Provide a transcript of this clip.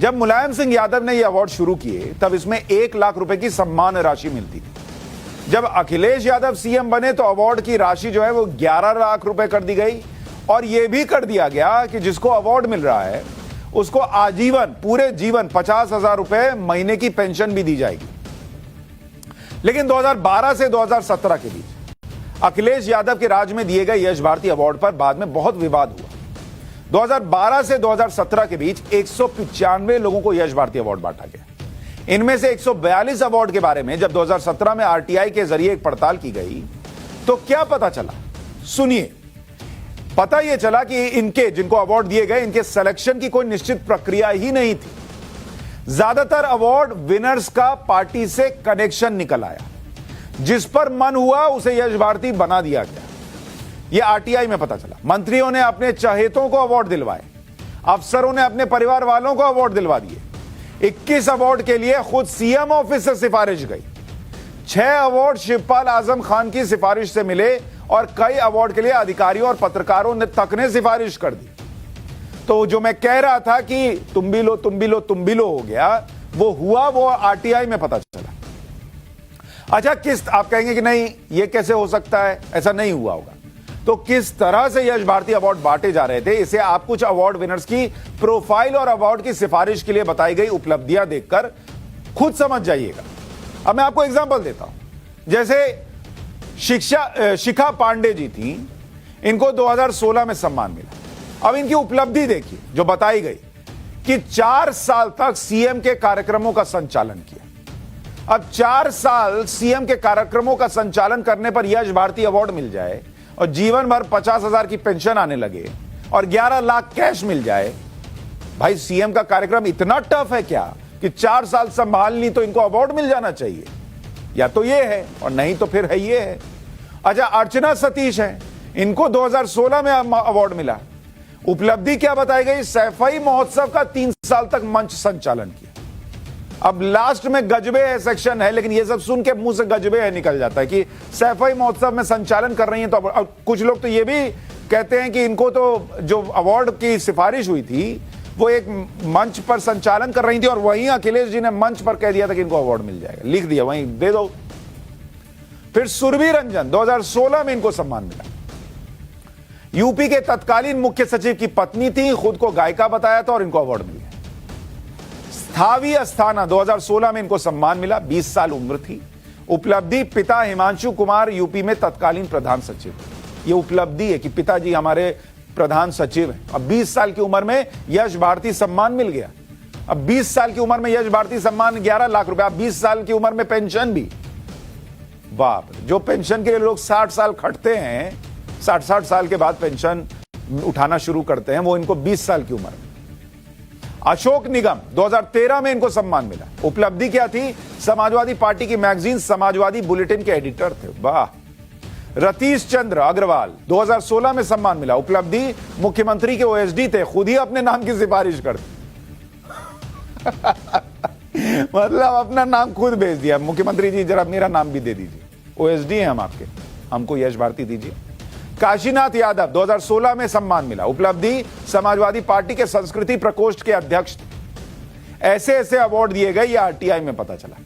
जब मुलायम सिंह यादव ने यह अवार्ड शुरू किए तब इसमें 1 लाख रुपए की सम्मान राशि मिलती थी। जब अखिलेश यादव सीएम बने तो अवार्ड की राशि जो है वो 11 लाख रुपए कर दी गई और यह भी कर दिया गया कि जिसको अवार्ड मिल रहा है उसको आजीवन पूरे जीवन 50,000 रुपए महीने की पेंशन भी दी जाएगी। लेकिन 2012 से 2017 के बीच अखिलेश यादव के राज में दिए गए यश भारती अवार्ड पर बाद में बहुत विवाद हुआ। 2012 से 2017 के बीच 195 लोगों को यश भारती अवार्ड बांटा गया। इनमें से 142 अवार्ड के बारे में जब 2017 में आरटीआई के जरिए एक पड़ताल की गई तो क्या पता चला, सुनिए। पता यह चला कि इनके जिनको अवार्ड दिए गए इनके सिलेक्शन की कोई निश्चित प्रक्रिया ही नहीं थी। ज्यादातर अवार्ड विनर्स का पार्टी से कनेक्शन निकल आया, जिस पर मन हुआ उसे यश भारती बना दिया गया। यह आरटीआई में पता चला। मंत्रियों ने अपने चहेतों को अवार्ड दिलवाए, अफसरों ने अपने परिवार वालों को अवार्ड दिलवा दिए। 21 अवार्ड के लिए खुद सीएम ऑफिस से सिफारिश गई। 6 अवार्ड शिवपाल आजम खान की सिफारिश से मिले और कई अवार्ड के लिए अधिकारियों और पत्रकारों ने तक ने सिफारिश कर दी। तो जो मैं कह रहा था कि तुम भी लो तुम भी लो तुम भी लो हो गया, वो हुआ, वो आरटीआई में पता चला। अच्छा, किस आप कहेंगे कि नहीं ये कैसे हो सकता है, ऐसा नहीं हुआ होगा। तो किस तरह से यश भारती अवार्ड बांटे जा रहे थे इसे आप कुछ अवार्ड विनर्स की प्रोफाइल और अवार्ड की सिफारिश के लिए बताई गई उपलब्धियां देखकर खुद समझ जाइएगा। अब मैं आपको एग्जांपल देता हूं। जैसे शिखा पांडे जी थी, इनको 2016 में सम्मान मिला। अब इनकी उपलब्धि देखिए जो बताई गई कि 4 साल तक सीएम के कार्यक्रमों का संचालन किया। अब 4 साल सीएम के कार्यक्रमों का संचालन करने पर यश भारती अवार्ड मिल जाए और जीवन भर 50,000 की पेंशन आने लगे और 11 लाख कैश मिल जाए। भाई सीएम का कार्यक्रम इतना टफ है क्या कि 4 साल संभाल ली तो इनको अवार्ड मिल जाना चाहिए? या तो ये है और नहीं तो फिर है ये है। अच्छा, अर्चना सतीश है, इनको 2016 में अवार्ड मिला। उपलब्धि क्या बताई गई? सैफई महोत्सव का 3 साल तक मंच संचालन किया। अब लास्ट में गजबे है सेक्शन है, लेकिन ये सब सुन के मुंह से गजबे है निकल जाता है कि सैफई महोत्सव में संचालन कर रही हैं। तो अब कुछ लोग तो ये भी कहते हैं कि इनको तो जो अवार्ड की सिफारिश हुई थी वो एक मंच पर संचालन कर रही थी और वहीं अखिलेश जी ने मंच पर कह दिया था कि इनको अवार्ड मिल जाएगा, लिख दिया वहीं दे दो। फिर सुरभि रंजन 2016 में इनको सम्मान मिला। यूपी के तत्कालीन मुख्य सचिव की पत्नी थी, खुद को गायिका बताया था और इनको अवार्ड मिल गया। स्थावी अस्थाना 2016 में इनको सम्मान मिला, 20 साल उम्र थी। उपलब्धि पिता हिमांशु कुमार यूपी में तत्कालीन प्रधान सचिव। ये उपलब्धि है कि पिताजी हमारे प्रधान सचिव हैं। अब 20 साल की उम्र में यश भारती सम्मान मिल गया। अब 20 साल की उम्र में यश भारती सम्मान 11 लाख रुपए। अब 20 साल की उम्र में पेंशन भी। बाप, जो पेंशन के लिए लोग 60 साल खटते हैं, 60 साल के बाद पेंशन उठाना शुरू करते हैं, वो इनको 20 साल की उम्र में। अशोक निगम 2013 में इनको सम्मान मिला। उपलब्धि क्या थी? समाजवादी पार्टी की मैगजीन समाजवादी बुलेटिन के एडिटर थे। वाह। रतीश चंद्र अग्रवाल 2016 में सम्मान मिला। उपलब्धि मुख्यमंत्री के ओएसडी थे, खुद ही अपने नाम की सिफारिश करते मतलब अपना नाम खुद भेज दिया, मुख्यमंत्री जी जरा मेरा नाम भी दे दीजिए, ओएसडी हैं हम आपके, हमको यश भारती दीजिए। काशीनाथ यादव 2016 में सम्मान मिला। उपलब्धि समाजवादी पार्टी के संस्कृति प्रकोष्ठ के अध्यक्ष थे। ऐसे ऐसे अवार्ड दिए गए, यह आरटीआई में पता चला।